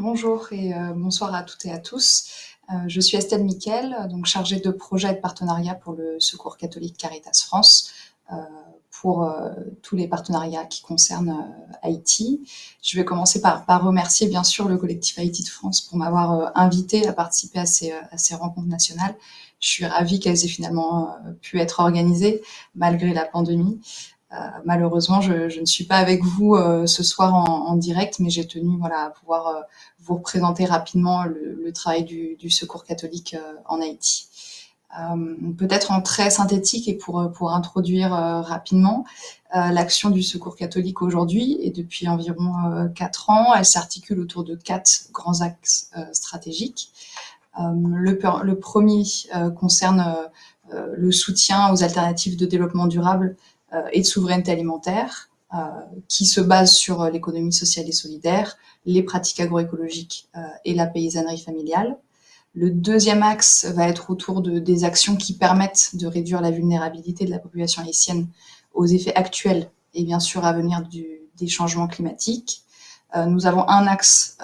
Bonjour et bonsoir à toutes et à tous. Je suis Estelle Miquel, donc chargée de projet et de partenariat pour le Secours catholique Caritas France, euh, pour tous les partenariats qui concernent Haïti. Je vais commencer par remercier bien sûr le collectif Haïti de France pour m'avoir invité à participer à ces rencontres nationales. Je suis ravie qu'elles aient finalement pu être organisées malgré la pandémie. Malheureusement, je ne suis pas avec vous ce soir en direct, mais j'ai tenu à pouvoir vous représenter rapidement le travail du Secours catholique en Haïti. Peut-être en très synthétique et pour introduire rapidement l'action du Secours catholique aujourd'hui et depuis environ 4 ans, elle s'articule autour de 4 grands axes stratégiques. Le premier concerne le soutien aux alternatives de développement durable et de souveraineté alimentaire, qui se base sur l'économie sociale et solidaire, les pratiques agroécologiques et la paysannerie familiale. Le deuxième axe va être autour des actions qui permettent de réduire la vulnérabilité de la population haïtienne aux effets actuels et bien sûr à venir des changements climatiques. Nous avons un axe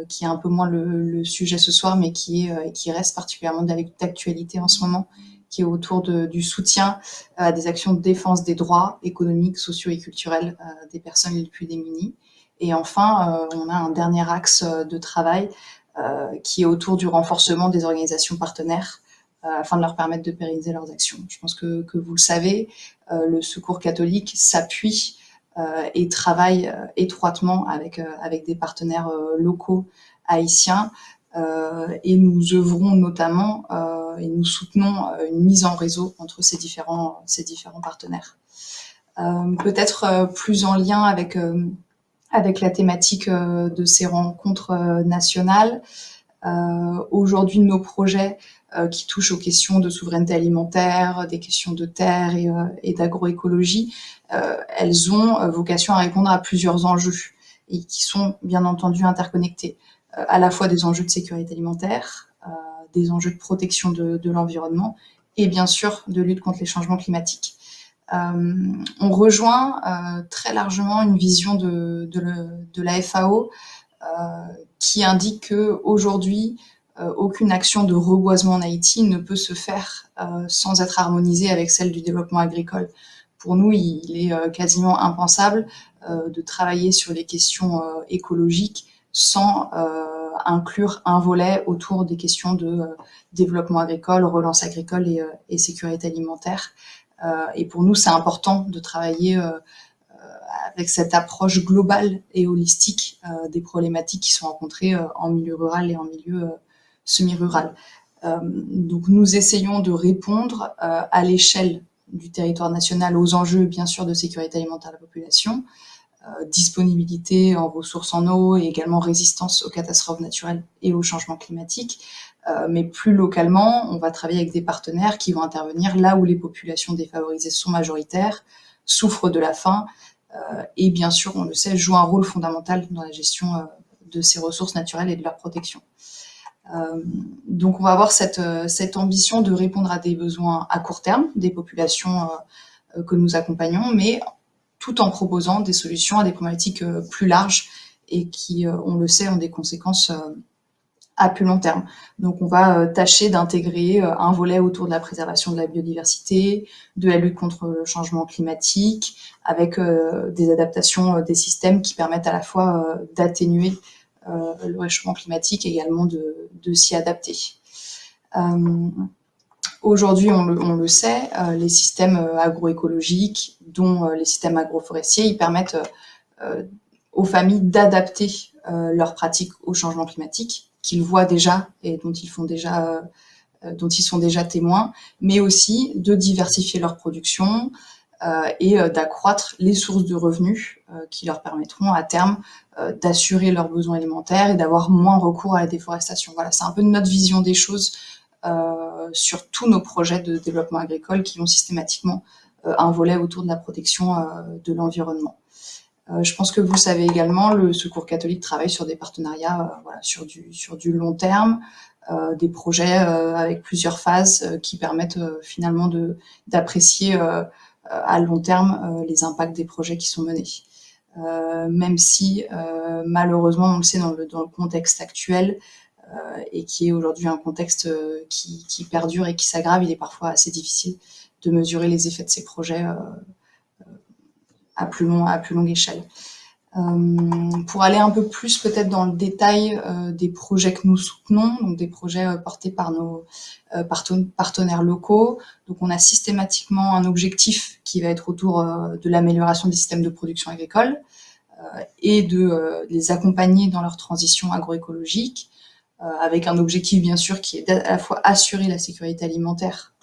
qui est un peu moins le sujet ce soir, mais qui reste particulièrement d'actualité en ce moment, qui est autour du soutien à des actions de défense des droits économiques, sociaux et culturels des personnes les plus démunies. Et enfin, on a un dernier axe de travail qui est autour du renforcement des organisations partenaires afin de leur permettre de pérenniser leurs actions. Je pense que vous le savez, le Secours catholique s'appuie et travaille étroitement avec des partenaires locaux haïtiens et nous œuvrons notamment et nous soutenons une mise en réseau entre ces différents partenaires. Peut-être plus en lien avec la thématique de ces rencontres nationales. Aujourd'hui, nos projets qui touchent aux questions de souveraineté alimentaire, des questions de terre et d'agroécologie, elles ont vocation à répondre à plusieurs enjeux et qui sont bien entendu interconnectés. À la fois des enjeux de sécurité alimentaire, des enjeux de protection de l'environnement et bien sûr de lutte contre les changements climatiques. On rejoint très largement une vision de la FAO qui indique qu'aujourd'hui, aucune action de reboisement en Haïti ne peut se faire sans être harmonisée avec celle du développement agricole. Pour nous, il est quasiment impensable de travailler sur les questions écologiques sans inclure un volet autour des questions de développement agricole, relance agricole et sécurité alimentaire. Et pour nous, c'est important de travailler avec cette approche globale et holistique des problématiques qui sont rencontrées en milieu rural et en milieu semi-rural. Donc nous essayons de répondre à l'échelle du territoire national aux enjeux bien sûr de sécurité alimentaire de la population, disponibilité en ressources en eau et également résistance aux catastrophes naturelles et au changement climatique. Mais plus localement, on va travailler avec des partenaires qui vont intervenir là où les populations défavorisées sont majoritaires, souffrent de la faim et bien sûr, on le sait, jouent un rôle fondamental dans la gestion de ces ressources naturelles et de leur protection. Donc on va avoir cette ambition de répondre à des besoins à court terme des populations que nous accompagnons, mais tout en proposant des solutions à des problématiques plus larges et qui, on le sait, ont des conséquences à plus long terme. Donc on va tâcher d'intégrer un volet autour de la préservation de la biodiversité, de la lutte contre le changement climatique, avec des adaptations des systèmes qui permettent à la fois d'atténuer le réchauffement climatique et également de s'y adapter. Aujourd'hui, on le sait, les systèmes agroécologiques, dont les systèmes agroforestiers, ils permettent aux familles d'adapter leurs pratiques au changement climatique, qu'ils voient déjà et dont ils sont déjà témoins, mais aussi de diversifier leur production et d'accroître les sources de revenus qui leur permettront à terme d'assurer leurs besoins alimentaires et d'avoir moins recours à la déforestation. Voilà, c'est un peu notre vision des choses sur tous nos projets de développement agricole qui ont systématiquement un volet autour de la protection de l'environnement. Je pense que vous savez également, le Secours catholique travaille sur des partenariats sur du long terme, des projets avec plusieurs phases qui permettent finalement d'apprécier à long terme les impacts des projets qui sont menés. même si malheureusement, on le sait dans le contexte actuel, et qui est aujourd'hui un contexte qui perdure et qui s'aggrave, il est parfois assez difficile de mesurer les effets de ces projets à plus longue échelle. Pour aller un peu plus peut-être dans le détail des projets que nous soutenons, donc des projets portés par nos partenaires locaux. Donc on a systématiquement un objectif qui va être autour de l'amélioration des systèmes de production agricole et de les accompagner dans leur transition agroécologique, avec un objectif bien sûr qui est à la fois assurer la sécurité alimentaire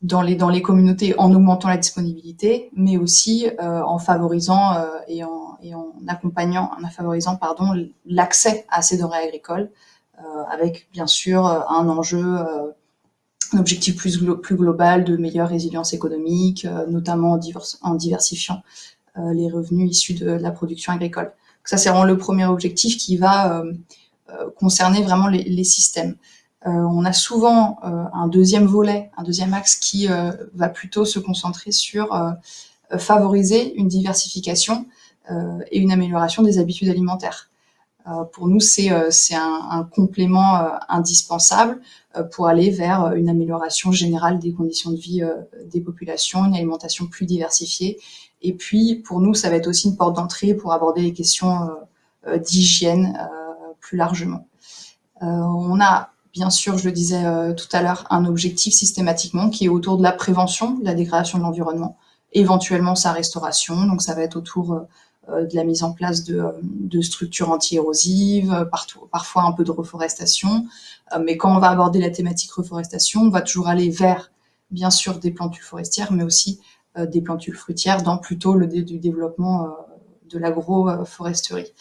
dans les communautés en augmentant la disponibilité, mais aussi en favorisant et en favorisant l'accès à ces denrées agricoles, avec bien sûr un enjeu, un objectif plus global de meilleure résilience économique, notamment en diversifiant les revenus issus de la production agricole. Donc ça, c'est vraiment le premier objectif qui va concerner vraiment les systèmes. On a souvent un deuxième volet, un deuxième axe qui va plutôt se concentrer sur favoriser une diversification et une amélioration des habitudes alimentaires. Pour nous, c'est un complément indispensable pour aller vers une amélioration générale des conditions de vie des populations, une alimentation plus diversifiée. Et puis, pour nous, ça va être aussi une porte d'entrée pour aborder les questions d'hygiène plus largement. On a bien sûr, je le disais tout à l'heure, un objectif systématiquement qui est autour de la prévention de la dégradation de l'environnement, éventuellement sa restauration. Donc ça va être autour de la mise en place de structures anti-érosives, parfois un peu de reforestation. Mais quand on va aborder la thématique reforestation, on va toujours aller vers, bien sûr, des plantules forestières, mais aussi des plantules fruitières dans plutôt du développement de l'agroforesterie.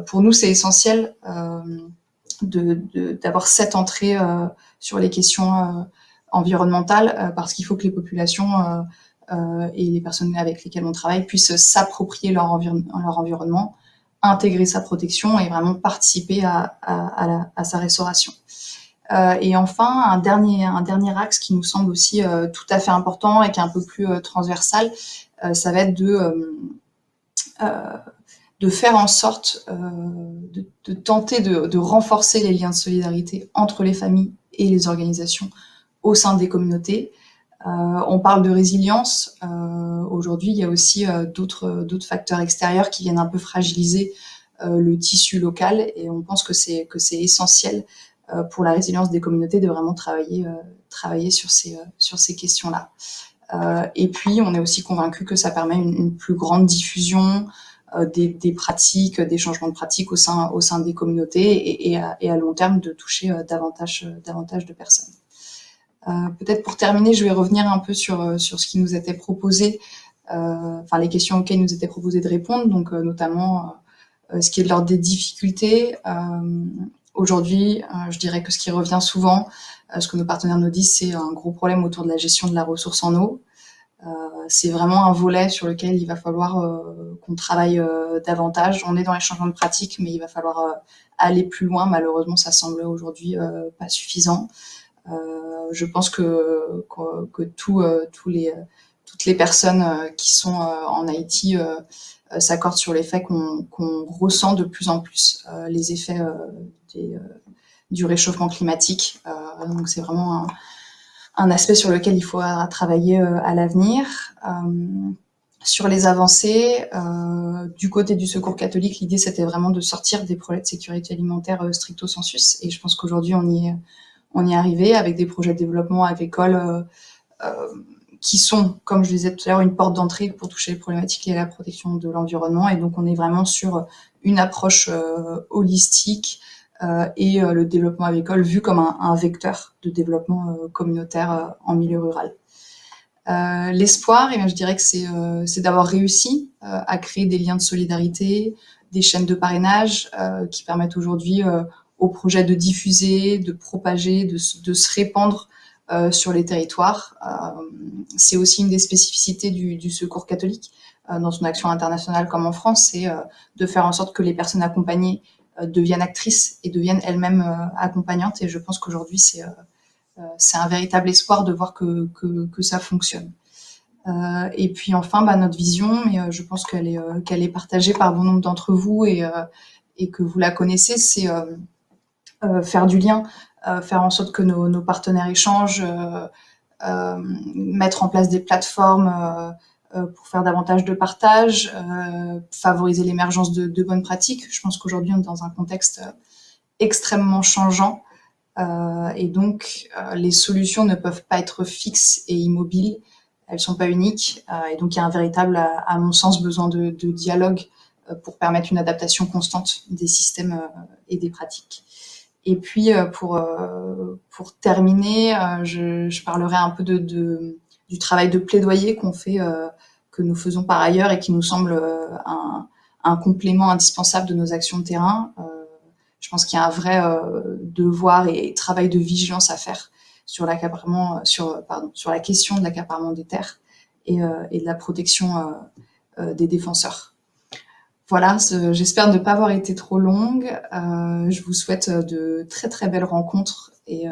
Pour nous, c'est essentiel d'avoir cette entrée sur les questions environnementales, parce qu'il faut que les populations et les personnes avec lesquelles on travaille puissent s'approprier leur environnement, intégrer sa protection et vraiment participer à sa restauration. Et enfin, un dernier axe qui nous semble aussi tout à fait important et qui est un peu plus transversal, ça va être de faire en sorte de tenter de renforcer les liens de solidarité entre les familles et les organisations au sein des communautés. On parle de résilience. Aujourd'hui, il y a aussi d'autres facteurs extérieurs qui viennent un peu fragiliser le tissu local, et on pense que c'est essentiel pour la résilience des communautés de vraiment travailler sur ces questions-là. Et puis, on est aussi convaincu que ça permet une plus grande diffusion des pratiques, des changements de pratiques au sein des communautés, et à long terme de toucher davantage de personnes. Peut-être pour terminer, je vais revenir un peu sur ce qui nous était proposé, les questions auxquelles il nous était proposé de répondre, donc notamment ce qui est de l'ordre des difficultés. Aujourd'hui, je dirais que ce qui revient souvent, ce que nos partenaires nous disent, c'est un gros problème autour de la gestion de la ressource en eau. C'est vraiment un volet sur lequel il va falloir qu'on travaille davantage. On est dans les changements de pratiques, mais il va falloir aller plus loin. Malheureusement, ça semble aujourd'hui pas suffisant. Je pense que toutes les personnes qui sont en Haïti s'accordent sur les faits qu'on ressent de plus en plus les effets du réchauffement climatique. Donc c'est vraiment un aspect sur lequel il faudra travailler à l'avenir. Sur les avancées, du côté du Secours catholique, l'idée c'était vraiment de sortir des projets de sécurité alimentaire stricto sensus, et je pense qu'aujourd'hui on y est arrivé avec des projets de développement agricole qui sont, comme je le disais tout à l'heure, une porte d'entrée pour toucher les problématiques liées à la protection de l'environnement. Et donc on est vraiment sur une approche holistique et le développement agricole vu comme un vecteur de développement communautaire en milieu rural. L'espoir, je dirais que c'est d'avoir réussi à créer des liens de solidarité, des chaînes de parrainage qui permettent aujourd'hui aux projets de diffuser, de propager, de se répandre sur les territoires. C'est aussi une des spécificités du Secours catholique dans son action internationale comme en France, c'est de faire en sorte que les personnes accompagnées deviennent actrices et deviennent elles-mêmes accompagnantes. Et je pense qu'aujourd'hui, c'est un véritable espoir de voir que ça fonctionne. Et puis enfin, notre vision, mais je pense qu'elle est partagée par bon nombre d'entre vous et que vous la connaissez, c'est faire du lien, faire en sorte que nos partenaires échangent, mettre en place des plateformes pour faire davantage de partage, favoriser l'émergence de bonnes pratiques. Je pense qu'aujourd'hui, on est dans un contexte extrêmement changeant et donc les solutions ne peuvent pas être fixes et immobiles. Elles ne sont pas uniques et donc il y a un véritable, à mon sens, besoin de dialogue pour permettre une adaptation constante des systèmes et des pratiques. Et puis pour terminer, je parlerai un peu du travail de plaidoyer qu'on fait, que nous faisons par ailleurs et qui nous semble un complément indispensable de nos actions de terrain. Je pense qu'il y a un vrai devoir et travail de vigilance à faire sur l'accaparement, sur la question de l'accaparement des terres et de la protection des défenseurs. Voilà, j'espère ne pas avoir été trop longue. Je vous souhaite de très très belles rencontres et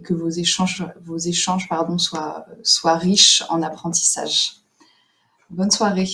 que vos échanges soient riches en apprentissage. Bonne soirée.